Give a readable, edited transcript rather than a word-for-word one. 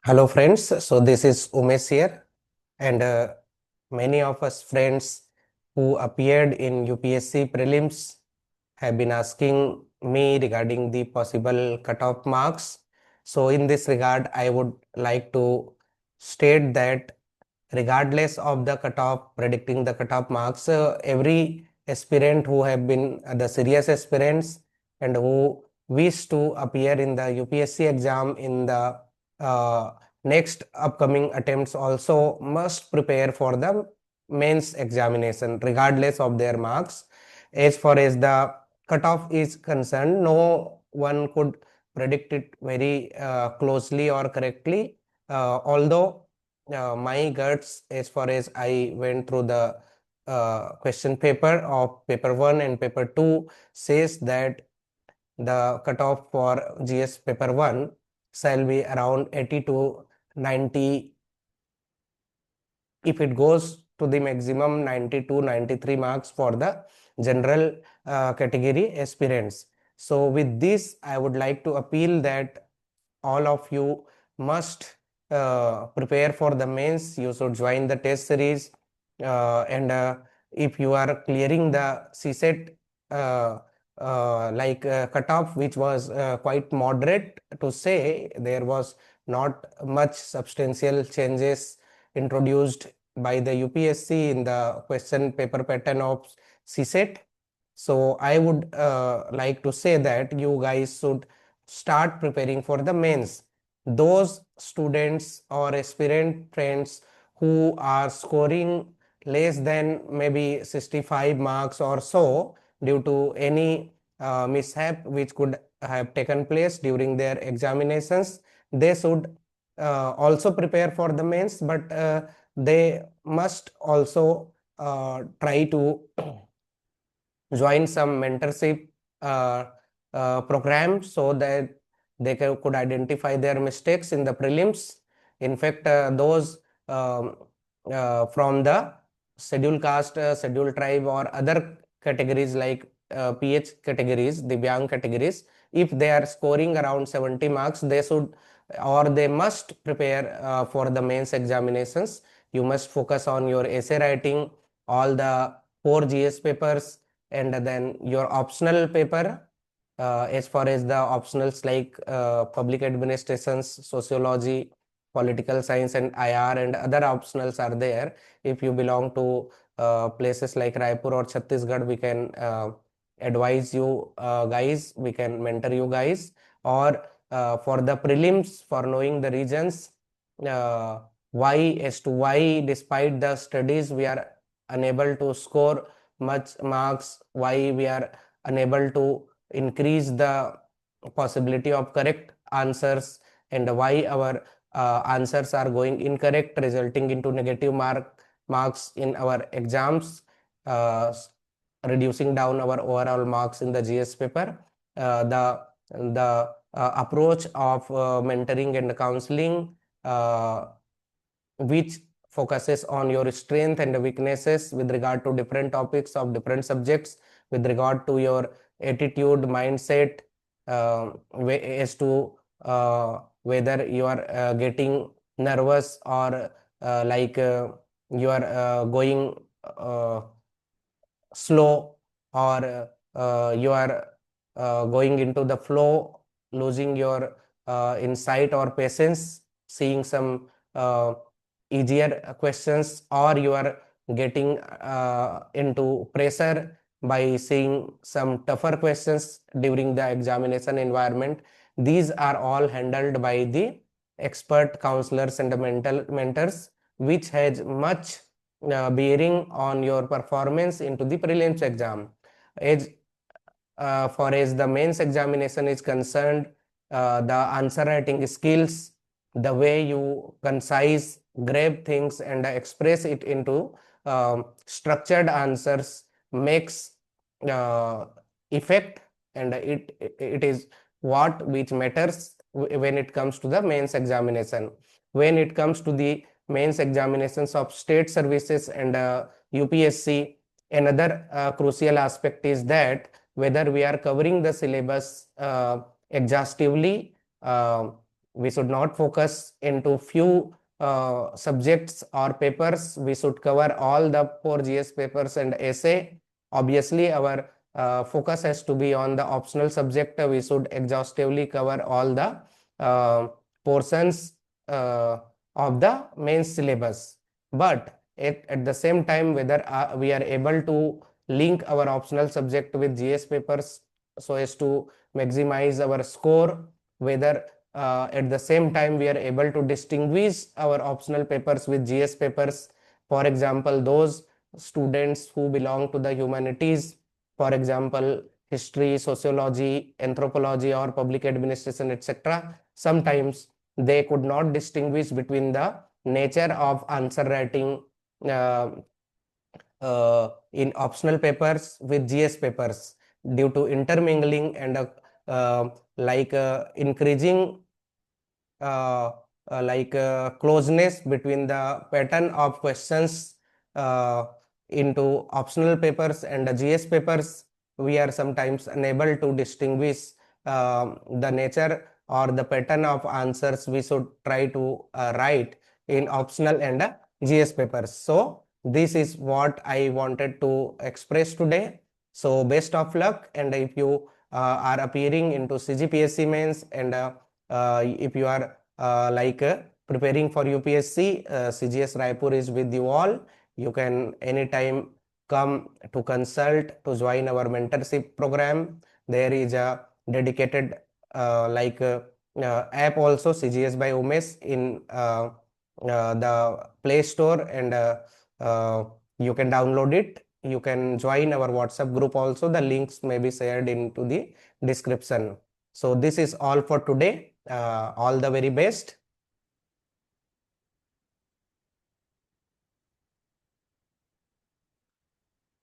Hello friends, so this is Umesh here, and many of us friends who appeared in UPSC Prelims have been asking me regarding the possible cutoff marks. So in this regard, I would like to state that regardless of the cutoff, predicting the cutoff marks, every aspirant who have been the serious aspirants and who wish to appear in the UPSC exam in the uh, next upcoming attempts also must prepare for the mains examination regardless of their marks. As far as the cutoff is concerned, no one could predict it very closely or correctly, although my guts, as far as I went through the question paper of paper 1 and paper 2, says that the cutoff for GS paper 1 shall be around 80 to 90. If it goes to the maximum 90 to 93 marks for the general category aspirants. So with this, I would like to appeal that all of you must prepare for the mains. You should join the test series, and if you are clearing the CSET cutoff, which was quite moderate to say, there was not much substantial changes introduced by the UPSC in the question paper pattern of CSET. So I would like to say that you guys should start preparing for the mains. Those students or aspirant friends who are scoring less than maybe 65 marks or so due to any mishap which could have taken place during their examinations, they should also prepare for the mains, but they must also try to join some mentorship uh, program so that they could identify their mistakes in the prelims. In fact, those um, from the scheduled caste, scheduled tribe, or other categories like PH categories, Divyang categories, if they are scoring around 70 marks, they should or they must prepare for the mains examinations. You must focus on your essay writing, all the 4 GS papers, and then your optional paper, as far as the optionals like public administrations, sociology, political science, and IR, and other optionals are there. If you belong to places like Raipur or Chhattisgarh, we can advise you guys, we can mentor you guys. Or for the prelims, for knowing the regions, uh, why as to why despite the studies we are unable to score much marks, why we are unable to increase the possibility of correct answers, and why our answers are going incorrect, resulting into negative marks in our exams, uh, reducing down our overall marks in the GS paper. The approach of mentoring and counseling, which focuses on your strength and weaknesses with regard to different topics of different subjects, with regard to your attitude, mindset, as to whether you are getting nervous or you are going uh, slow, or you are going into the flow, losing your insight or patience, seeing some easier questions, or you are getting into pressure by seeing some tougher questions during the examination environment. These are all handled by the expert counselors and the mental mentors, which has much bearing on your performance into the prelims exam. As far as the mains examination is concerned, the answer writing skills, the way you concise, grab things and express it into structured answers makes uh, effect, and it is what which matters when it comes to the mains examination. When it comes to the mains examinations of state services and UPSC, another crucial aspect is that whether we are covering the syllabus exhaustively, We should not focus into few subjects or papers. We should cover all the 4 GS papers and essay. Obviously, our focus has to be on the optional subject. We should exhaustively cover all the portions of the main syllabus. But at the same time, whether we are able to link our optional subject with GS papers so as to maximize our score, whether at the same time we are able to distinguish our optional papers with GS papers. For example, those students who belong to the humanities, for example, history, sociology, anthropology, or public administration, etc., sometimes they could not distinguish between the nature of answer writing uh, in optional papers with GS papers due to intermingling and increasing closeness between the pattern of questions uh, into optional papers and the GS papers. We are sometimes unable to distinguish the nature or the pattern of answers we should try to write in optional and GS papers. So this is what I wanted to express today. So best of luck, and if you are appearing into CGPSC mains, and if you are preparing for UPSC, CGS Raipur is with you all. You can anytime come to consult to join our mentorship program. There is a dedicated app also, CGS by Umesh, in the Play Store, and you can download it. You can join our WhatsApp group also. The links may be shared into the description. So this is all for today. All the very best.